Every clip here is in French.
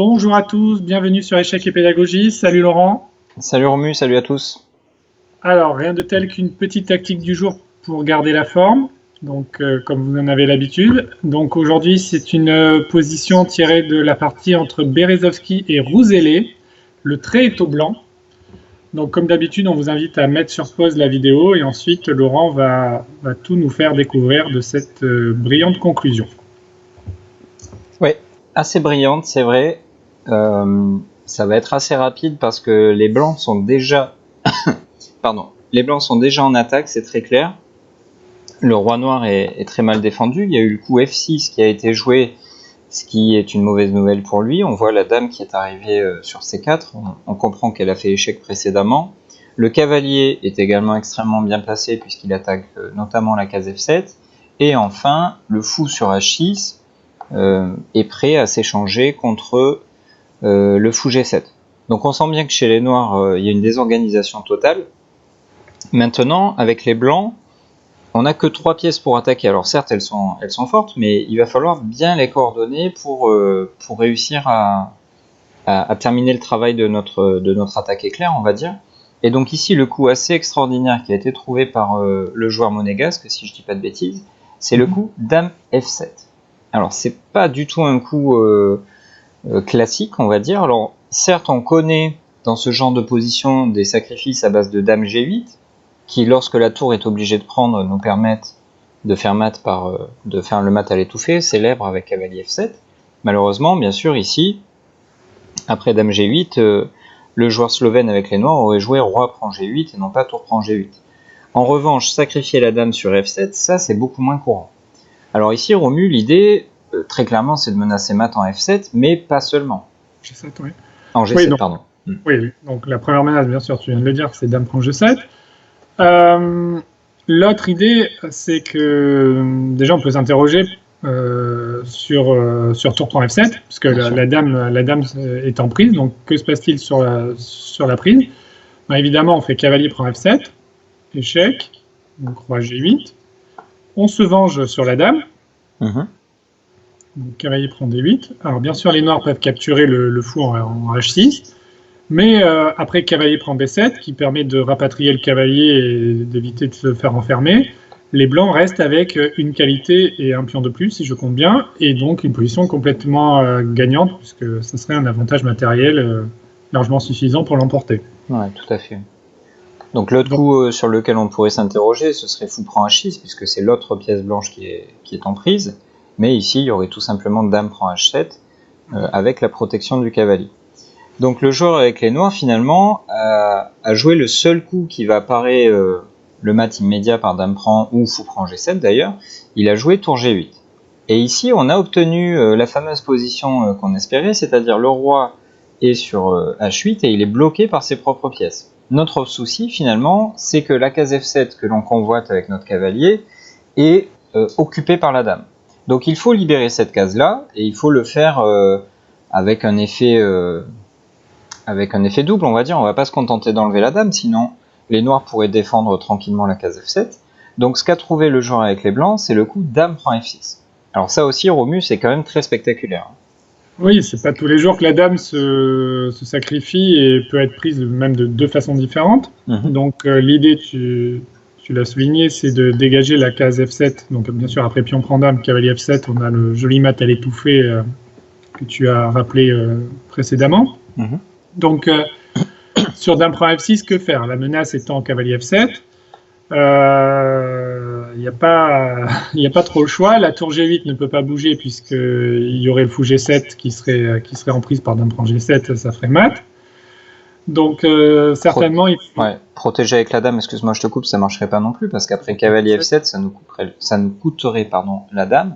Bonjour à tous, bienvenue sur Échecs et Pédagogie. Salut Laurent. Salut Romu, salut à tous. Alors, rien de tel qu'une petite tactique du jour pour garder la forme, donc comme vous en avez l'habitude. Donc aujourd'hui, c'est une position tirée de la partie entre Berezovski et Rouzelé. Le trait est au blanc. Donc comme d'habitude, on vous invite à mettre sur pause la vidéo et ensuite Laurent va tout nous faire découvrir de cette brillante conclusion. Oui, assez brillante, c'est vrai. Ça va être assez rapide parce que les blancs sont déjà les blancs sont déjà en attaque, c'est très clair. Le roi noir est très mal défendu. Il y a eu le coup F6 qui a été joué, ce qui est une mauvaise nouvelle pour lui. On voit la dame qui est arrivée sur C4. On comprend qu'elle a fait échec précédemment. Le cavalier est également extrêmement bien placé puisqu'il attaque notamment la case F7. Et enfin, le fou sur H6 est prêt à s'échanger contre le fou G7. Donc on sent bien que chez les noirs, il y a une désorganisation totale. Maintenant, avec les blancs, on n'a que 3 pièces pour attaquer. Alors certes, elles sont fortes, mais il va falloir bien les coordonner pour réussir à terminer le travail de notre attaque éclair, on va dire. Et donc ici, le coup assez extraordinaire qui a été trouvé par le joueur monégasque, si je dis pas de bêtises, c'est le coup Dame F7. Alors c'est pas du tout un coup classique, on va dire. Alors certes, on connaît dans ce genre de position des sacrifices à base de Dame G8, qui, lorsque la tour est obligée de prendre, nous permettent de faire de faire le mat à l'étouffée, célèbre avec cavalier F7. Malheureusement, bien sûr, ici, après Dame G8, le joueur slovène avec les noirs aurait joué Roi prend G8 et non pas Tour prend G8. En revanche, sacrifier la dame sur F7, ça c'est beaucoup moins courant. Alors ici, Romu, l'idée, très clairement, c'est de menacer mat en F7, mais pas seulement. G7, oui. En G7, oui, donc, pardon. Oui, donc la première menace, bien sûr, tu viens de le dire, c'est Dame prend G7. L'autre idée, c'est que déjà on peut s'interroger sur tour prend F7, puisque la dame est en prise, donc que se passe-t-il sur la prise? Évidemment, on fait cavalier prend F7, échec, donc roi G8, on se venge sur la dame, donc cavalier prend D8. Alors bien sûr, les noirs peuvent capturer le fou en H6, mais après cavalier prend B7, qui permet de rapatrier le cavalier et d'éviter de se faire enfermer, les blancs restent avec une qualité et un pion de plus, si je compte bien, et donc une position complètement gagnante, puisque ça serait un avantage matériel largement suffisant pour l'emporter. Ouais, tout à fait. Donc l'autre coup sur lequel on pourrait s'interroger, ce serait fou prend H6, puisque c'est l'autre pièce blanche qui est en prise, mais ici il y aurait tout simplement dame prend H7, avec la protection du cavalier. Donc le joueur avec les noirs finalement a joué le seul coup qui va parer le mat immédiat par dame prend ou fou prend G7 d'ailleurs, il a joué tour G8. Et ici on a obtenu la fameuse position qu'on espérait, c'est-à-dire le roi est sur H8 et il est bloqué par ses propres pièces. Notre souci finalement, c'est que la case F7 que l'on convoite avec notre cavalier est occupée par la dame. Donc il faut libérer cette case-là et il faut le faire avec un effet double, on va dire. On va pas se contenter d'enlever la dame, sinon les noirs pourraient défendre tranquillement la case F7. Donc ce qu'a trouvé le joueur avec les blancs, c'est le coup dame prend F6. Alors ça aussi, Romu, c'est quand même très spectaculaire. Oui, c'est pas tous les jours que la dame se sacrifie et peut être prise même de deux façons différentes. Donc l'idée, tu l'as souligné, c'est de dégager la case F7. Donc bien sûr, après pion prend dame, cavalier F7, on a le joli mat à l'étouffer que tu as rappelé précédemment. Donc sur dame prend F6, que faire? La menace étant cavalier F7. Il n'y a pas trop le choix. La tour G8 ne peut pas bouger puisqu'il y aurait le fou G7 qui serait en prise par dame prend G7, ça ferait mat. Donc certainement il faut... Ouais, protéger avec la dame, excuse-moi je te coupe, ça marcherait pas non plus parce qu'après cavalier F7 ça nous coûterait la dame.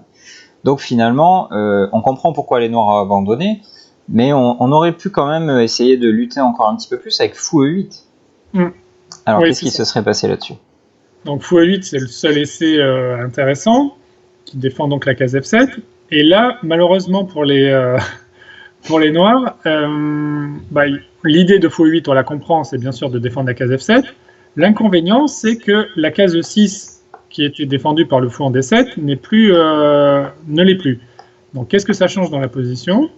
Donc finalement on comprend pourquoi les noirs ont abandonné, mais on aurait pu quand même essayer de lutter encore un petit peu plus avec fou E8. Alors oui, qu'est-ce qui se serait passé là-dessus? Donc fou E8, c'est le seul essai intéressant, qui défend donc la case F7. Et là, malheureusement pour les noirs, l'idée de fou E8, on la comprend, c'est bien sûr de défendre la case F7. L'inconvénient, c'est que la case E6, qui était défendue par le fou en D7, ne l'est plus. Donc qu'est-ce que ça change dans la position?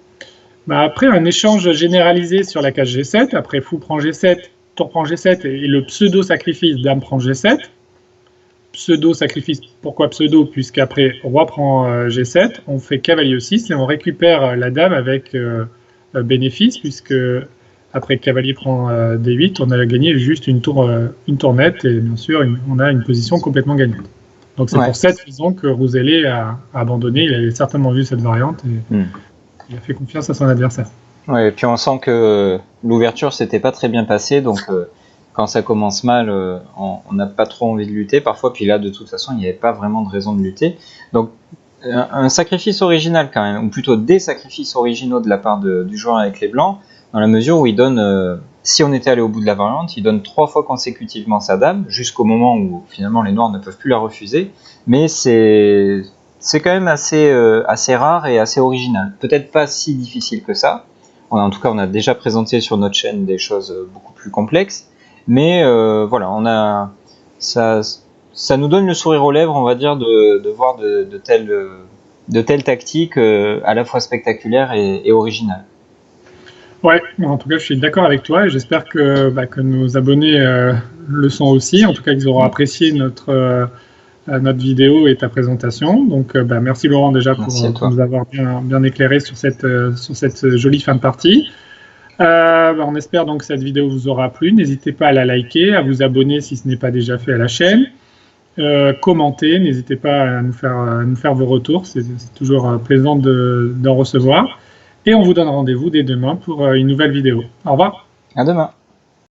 Bah, après un échange généralisé sur la case G7, après fou prend G7, tour prend G7 et le pseudo-sacrifice dame prend G7. Pseudo-sacrifice, pourquoi pseudo? Puisqu'après roi prend G7, on fait cavalier E6 et on récupère la dame avec bénéfice, puisque après cavalier prend D8, on a gagné juste une tournette et bien sûr on a une position complètement gagnante. Donc c'est pour cette raison que Rousselet a abandonné, il avait certainement vu cette variante et il a fait confiance à son adversaire. Ouais, et puis on sent que l'ouverture s'était pas très bien passée, donc quand ça commence mal, on n'a pas trop envie de lutter parfois, puis là de toute façon il n'y avait pas vraiment de raison de lutter. Donc un sacrifice original quand même, ou plutôt des sacrifices originaux de la part du joueur avec les blancs, dans la mesure où il donne, si on était allé au bout de la variante, il donne 3 fois consécutivement sa dame, jusqu'au moment où finalement les noirs ne peuvent plus la refuser, mais c'est quand même assez rare et assez original. Peut-être pas si difficile que ça. En tout cas, on a déjà présenté sur notre chaîne des choses beaucoup plus complexes, mais voilà, ça nous donne le sourire aux lèvres, on va dire, de voir de telles tactiques à la fois spectaculaires et originales. Ouais, en tout cas, je suis d'accord avec toi et j'espère que nos abonnés le sont aussi. En tout cas, qu'ils auront apprécié notre vidéo et ta présentation. Donc, merci Laurent déjà pour nous avoir bien éclairé sur cette jolie fin de partie. On espère donc que cette vidéo vous aura plu. N'hésitez pas à la liker, à vous abonner si ce n'est pas déjà fait à la chaîne. Commentez, n'hésitez pas à nous faire vos retours. C'est toujours plaisant d'en recevoir. Et on vous donne rendez-vous dès demain pour une nouvelle vidéo. Au revoir. À demain.